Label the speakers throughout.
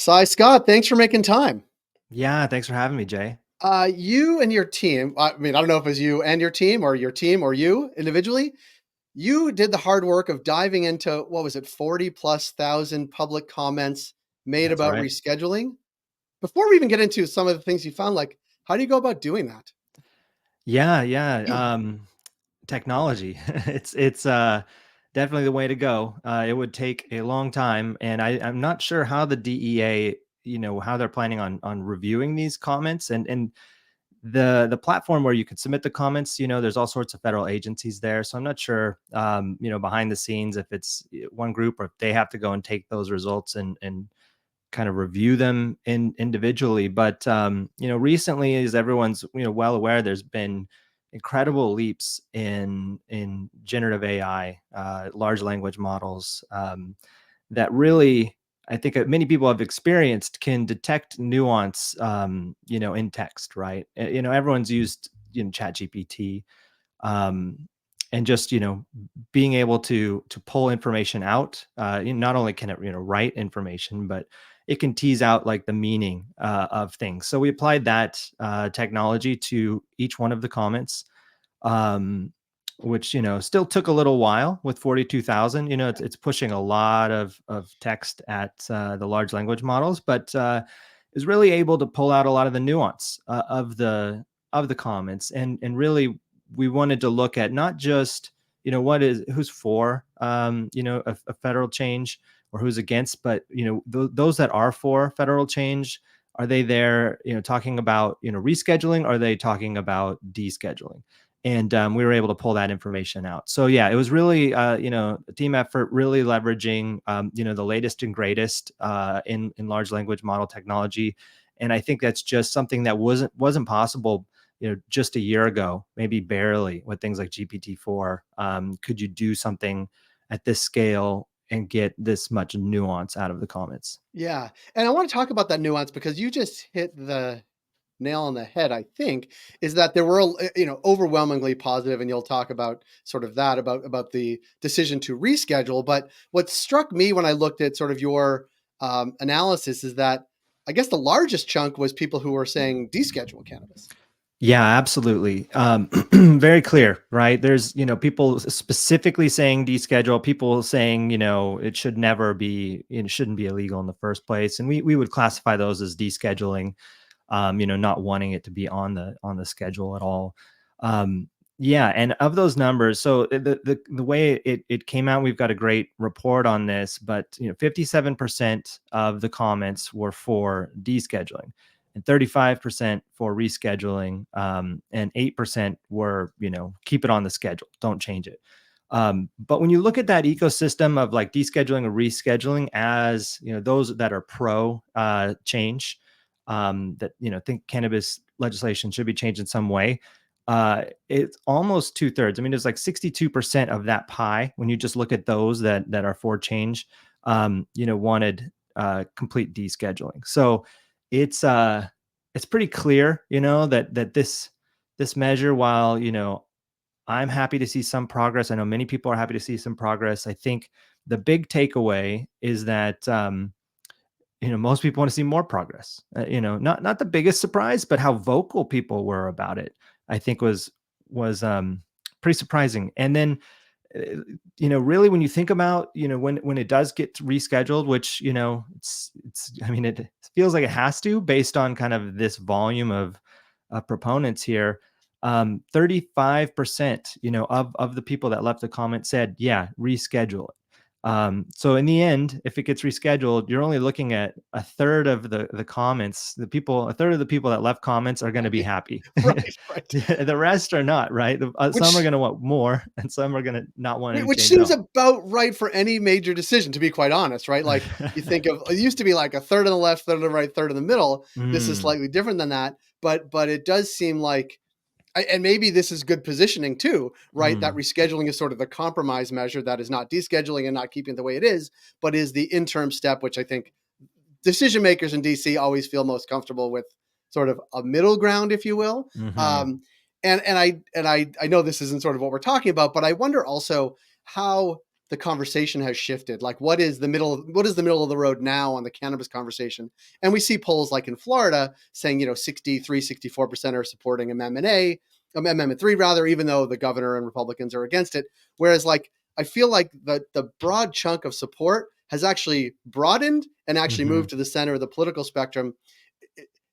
Speaker 1: Cy Scott, thanks for making time.
Speaker 2: Yeah, thanks for having me, Jay.
Speaker 1: You and your team, I mean, I don't know if it was you and your team or you individually, you did the hard work of diving into, what was it, 40 plus thousand public comments made
Speaker 2: That's
Speaker 1: about
Speaker 2: right.
Speaker 1: rescheduling. Before we even get into some of the things you found, like, how do you go about doing that?
Speaker 2: Yeah. Technology. It's definitely the way to go. It would take a long time, and I'm not sure how the DEA, how they're planning on reviewing these comments and the platform where you could submit the comments. There's all sorts of federal agencies there, so I'm not sure, behind the scenes if it's one group or if they have to go and take those results and kind of review them individually. But recently, as everyone's well aware, there's been incredible leaps in generative AI, large language models, that really, I think, many people have experienced, can detect nuance, in text, right? Everyone's used Chat GPT, um, and just being able to pull information out. Not only can it write information, but it can tease out like the meaning of things. So we applied that technology to each one of the comments, um, which still took a little while with 42,000. It's pushing a lot of text at the large language models, but is really able to pull out a lot of the nuance of the comments. And really, we wanted to look at not just who's for a federal change or who's against, but those that are for federal change, are they there talking about rescheduling? Are they talking about descheduling? And we were able to pull that information out. So yeah, it was really a team effort, really leveraging the latest and greatest in large language model technology. And I think that's just something that wasn't possible just a year ago, maybe barely, with things like GPT-4. Could you do something at this scale and get this much nuance out of the comments?
Speaker 1: Yeah. And I want to talk about that nuance because you just hit the nail on the head, I think, is that there were, overwhelmingly positive, and you'll talk about sort of that about the decision to reschedule. But what struck me when I looked at sort of your analysis is that I guess the largest chunk was people who were saying deschedule cannabis.
Speaker 2: Yeah, absolutely. Very clear, right? There's, people specifically saying deschedule, people saying, it should never be, it shouldn't be illegal in the first place. And we would classify those as descheduling, not wanting it to be on the schedule at all. Um, yeah, and of those numbers, so the way it came out, we've got a great report on this, but 57% of the comments were for descheduling, and 35% for rescheduling, and 8% were keep it on the schedule, don't change it. But when you look at that ecosystem of like descheduling or rescheduling, as those that are pro change, that think cannabis legislation should be changed in some way, it's almost 2/3. I mean, there's like 62% of that pie when you just look at those that are for change, wanted complete descheduling. So it's pretty clear, that this measure, while I'm happy to see some progress, I know many people are happy to see some progress. I think the big takeaway is that most people want to see more progress. Not the biggest surprise, but how vocal people were about it, I think was pretty surprising. And then, really, when you think about, when it does get rescheduled, which it's I mean, it feels like it has to, based on kind of this volume of proponents here. 35%, of the people that left the comment said, yeah, reschedule it. So in the end, if it gets rescheduled, you're only looking at a third of the comments. A third of the people that left comments are going to be
Speaker 1: Right.
Speaker 2: happy.
Speaker 1: Right. Right.
Speaker 2: The rest are not, right? Some are
Speaker 1: Which
Speaker 2: going to want more, and some are going to not want any
Speaker 1: Which
Speaker 2: change at
Speaker 1: seems
Speaker 2: all.
Speaker 1: about right for any major decision, to be quite honest, right? Like, you think of, it used to be like a third on the left, third on the right, third in the middle. This is
Speaker 2: Mm,
Speaker 1: slightly different than that, but it does seem like, and maybe this is good positioning too, right? That
Speaker 2: mm,
Speaker 1: rescheduling is sort of the compromise measure that is not descheduling and not keeping it the way it is, but is the interim step, which I think decision makers in DC always feel most comfortable with, sort of a middle ground, if you will.
Speaker 2: mhm.
Speaker 1: Um, and I know this isn't sort of what we're talking about, but I wonder also how. the conversation has shifted. Like, what is the middle of the road now on the cannabis conversation? And we see polls like in Florida saying, 63, 64% are supporting Amendment 3 rather, even though the governor and Republicans are against it. Whereas, like, I feel like the broad chunk of support has actually broadened and actually
Speaker 2: Hmm.
Speaker 1: moved to the center of the political spectrum.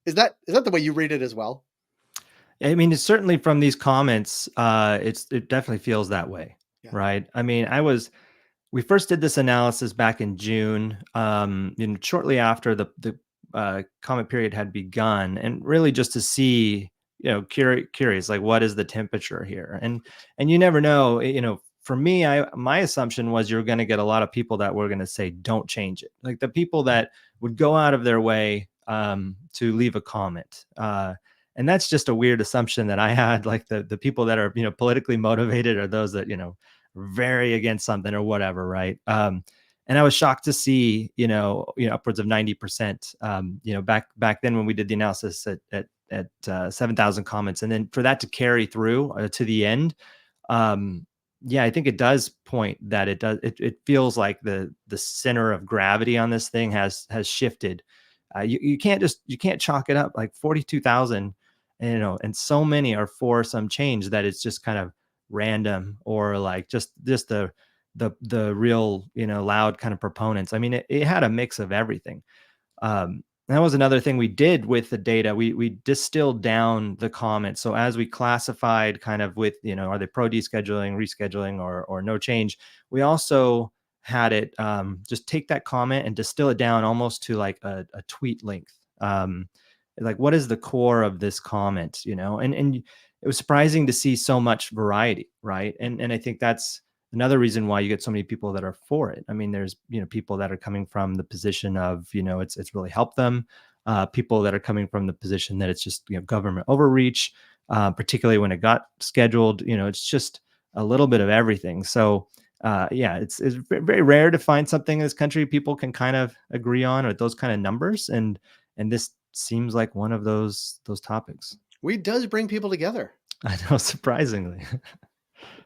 Speaker 1: Is that the way you read it as well?
Speaker 2: I mean, it's certainly from these comments, it definitely feels that way,
Speaker 1: Yeah.
Speaker 2: right? I mean, we first did this analysis back in June, shortly after the comment period had begun, and really just to see, curious, like what is the temperature here, and you never know, For me, my assumption was you're going to get a lot of people that were going to say don't change it, like the people that would go out of their way to leave a comment. And that's just a weird assumption that I had. Like the people that are politically motivated are those that very against something or whatever, right? And I was shocked to see, upwards of 90%. Back then when we did the analysis at 7,000 comments, and then for that to carry through to the end, yeah, I think it does point that it feels like the center of gravity on this thing has shifted. You can't chalk it up like 42,000, and so many are for some change that it's just kind of random, or like just the real loud kind of proponents. I mean, it had a mix of everything. That was another thing we did with the data. We distilled down the comments. So as we classified kind of with, are they pro descheduling, rescheduling, or no change, we also had it just take that comment and distill it down almost to like a tweet length. Like what is the core of this comment, and it was surprising to see so much variety, right? And I think that's another reason why you get so many people that are for it. I mean, there's people that are coming from the position of it's really helped them. People that are coming from the position that it's just government overreach, particularly when it got scheduled. It's just a little bit of everything. So yeah, it's very rare to find something in this country people can kind of agree on, or those kind of numbers, and this seems like one of those topics.
Speaker 1: Weed does bring people together.
Speaker 2: I know, surprisingly.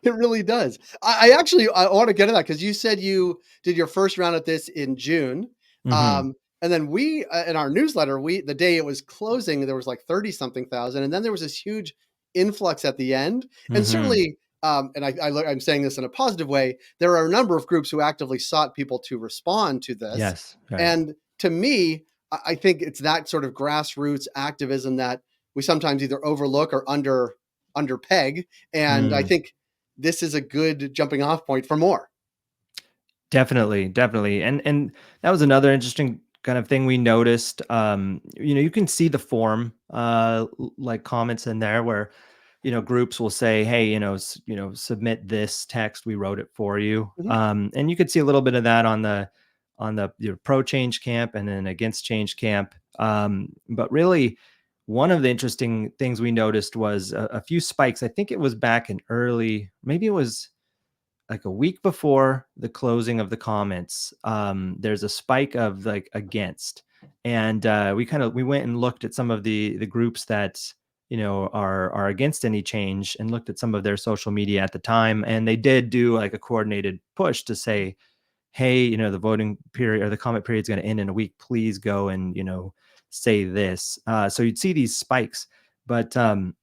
Speaker 1: It really does. I want to get to that because you said you did your first round at this in June,
Speaker 2: Hmm.
Speaker 1: and then we in our newsletter, we the day it was closing, there was like 30 something thousand, and then there was this huge influx at the end, and
Speaker 2: Hmm.
Speaker 1: certainly. I'm saying this in a positive way. There are a number of groups who actively sought people to respond to this,
Speaker 2: Yes, right.
Speaker 1: and to me, I think it's that sort of grassroots activism that we sometimes either overlook or underpeg, and I
Speaker 2: Mm.
Speaker 1: think this is a good jumping off point for more.
Speaker 2: Definitely, definitely. And that was another interesting kind of thing we noticed. You can see the form like comments in there where groups will say, hey, submit this text, we wrote it for you.
Speaker 1: Mhm.
Speaker 2: And you could see a little bit of that on the pro change camp and then against change camp. But really one of the interesting things we noticed was a few spikes. I think it was back in early, maybe it was like a week before the closing of the comments. There's a spike of like against, and we went and looked at some of the groups that are against any change, and looked at some of their social media at the time, and they did do like a coordinated push to say, hey, the voting period or the comment period is going to end in a week, please go and say this. So you'd see these spikes, but when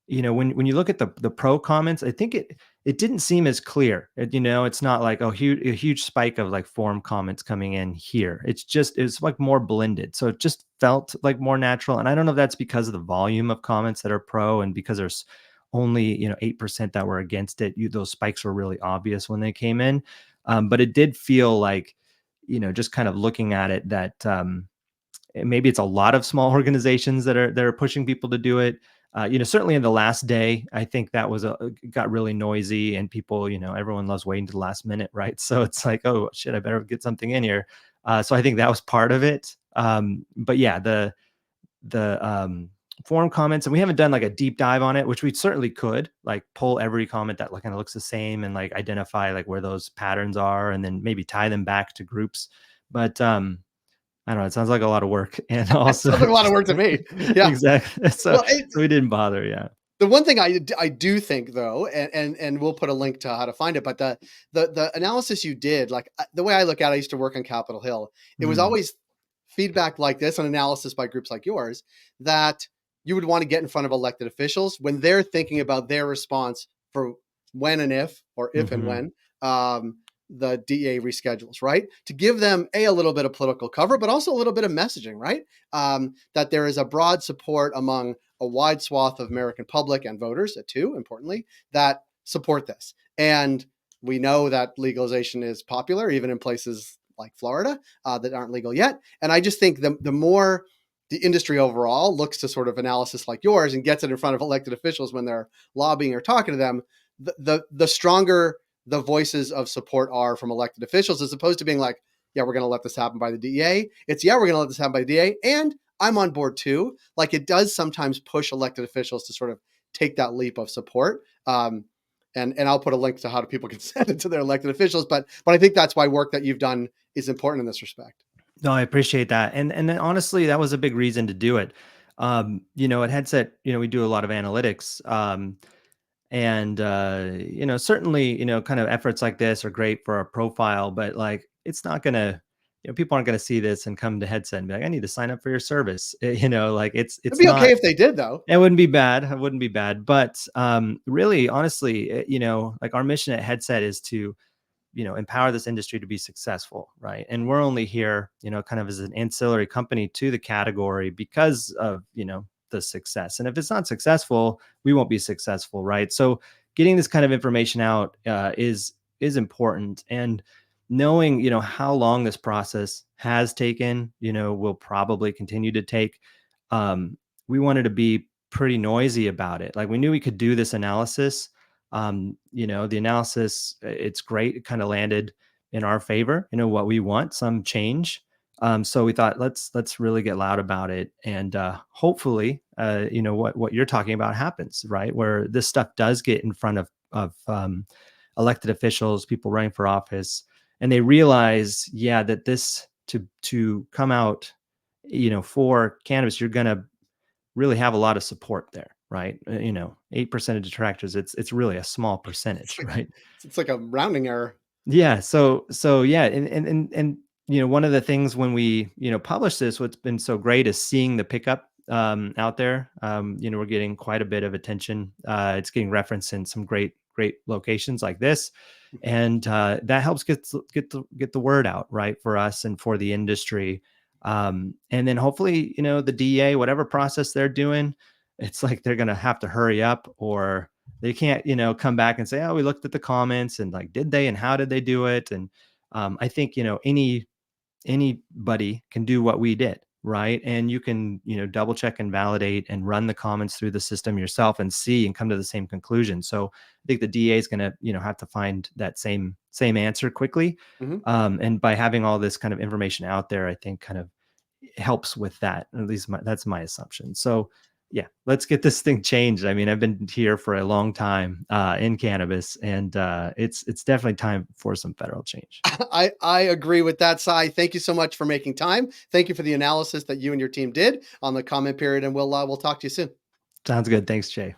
Speaker 2: you look at the pro comments, I think it didn't seem as clear. It's not like a huge spike of like forum comments coming in here. It's like more blended, so it just felt like more natural. And I don't know if that's because of the volume of comments that are pro, and because there's only 8% that were against it. Those spikes were really obvious when they came in, but it did feel like just kind of looking at it that maybe it's a lot of small organizations that are pushing people to do it. Certainly in the last day, I think that got really noisy, and people, everyone loves waiting to the last minute, right? So it's like, oh shit, I better get something in here. So I think that was part of it. But yeah, the forum comments, and we haven't done like a deep dive on it, which we certainly could like pull every comment that like kind of looks the same and like identify like where those patterns are, and then maybe tie them back to groups. But I don't know. It sounds like a lot of work, and
Speaker 1: That
Speaker 2: also
Speaker 1: sounds like a lot of work to me. Yeah.
Speaker 2: exactly. So
Speaker 1: Well, it,
Speaker 2: so we didn't bother. Yeah.
Speaker 1: The one thing I do think though, and we'll put a link to how to find it, but the analysis you did, like the way I look at it, I used to work on Capitol Hill. It was
Speaker 2: Mm,
Speaker 1: always feedback like this, an analysis by groups like yours, that you would want to get in front of elected officials when they're thinking about their response for when and if, or if and
Speaker 2: mhm.
Speaker 1: when, um, the DEA reschedules, right? To give them a little bit of political cover, but also a little bit of messaging, right? That there is a broad support among a wide swath of American public and voters, too, importantly, that support this. And we know that legalization is popular, even in places like Florida that aren't legal yet. And I just think the more the industry overall looks to sort of analysis like yours and gets it in front of elected officials when they're lobbying or talking to them, the stronger the voices of support are from elected officials, as opposed to being like, yeah, we're going to let this happen by the DEA. It's, yeah, we're going to let this happen by the DEA. And I'm on board too. Like, it does sometimes push elected officials to sort of take that leap of support. And I'll put a link to how people can send it to their elected officials. But I think that's why work that you've done is important in this respect.
Speaker 2: No, I appreciate that, and then honestly, that was a big reason to do it. At Headset, we do a lot of analytics, and certainly, kind of efforts like this are great for our profile, but like, it's not gonna, people aren't gonna see this and come to Headset and be like, I need to sign up for your service. Like
Speaker 1: It'd
Speaker 2: it's
Speaker 1: be okay
Speaker 2: not.
Speaker 1: if they did, though.
Speaker 2: It wouldn't be bad. It wouldn't be bad, but really, honestly, like our mission at Headset is to empower this industry to be successful, right? And we're only here, kind of as an ancillary company to the category because of, the success. And if it's not successful, we won't be successful, right? So getting this kind of information out is important, and knowing, how long this process has taken, will probably continue to take. Um, we wanted to be pretty noisy about it. Like, we knew we could do this analysis. The analysis, it's great. It kind of landed in our favor, what we want, some change. So we thought, let's really get loud about it, and hopefully, what you're talking about happens, right? Where this stuff does get in front of elected officials, people running for office, and they realize, yeah, that this to come out, for cannabis, you're gonna really have a lot of support there, right? 8% of detractors, it's really a small
Speaker 1: It's
Speaker 2: percentage,
Speaker 1: like
Speaker 2: right?
Speaker 1: it's like a rounding error.
Speaker 2: Yeah. So yeah, and one of the things when we publish this, what's been so great is seeing the pickup out there. We're getting quite a bit of attention. It's getting referenced in some great locations like this, and that helps get the word out, right, for us and for the industry. And then hopefully, the DA, whatever process they're doing, it's like they're gonna have to hurry up, or they can't, come back and say, oh, we looked at the comments and like, did they, and how did they do it? And I think, anybody can do what we did, right? And you can, double check and validate and run the comments through the system yourself and see and come to the same conclusion. So I think the DA is going to, have to find that same answer quickly.
Speaker 1: Mhm.
Speaker 2: And by having all this kind of information out there, I think kind of helps with that. At least that's my assumption. So yeah, let's get this thing changed. I mean, I've been here for a long time in cannabis, and it's definitely time for some federal change.
Speaker 1: I agree with that, Sai. Thank you so much for making time. Thank you for the analysis that you and your team did on the comment period, and we'll talk to you soon.
Speaker 2: Sounds good. Thanks, Jay.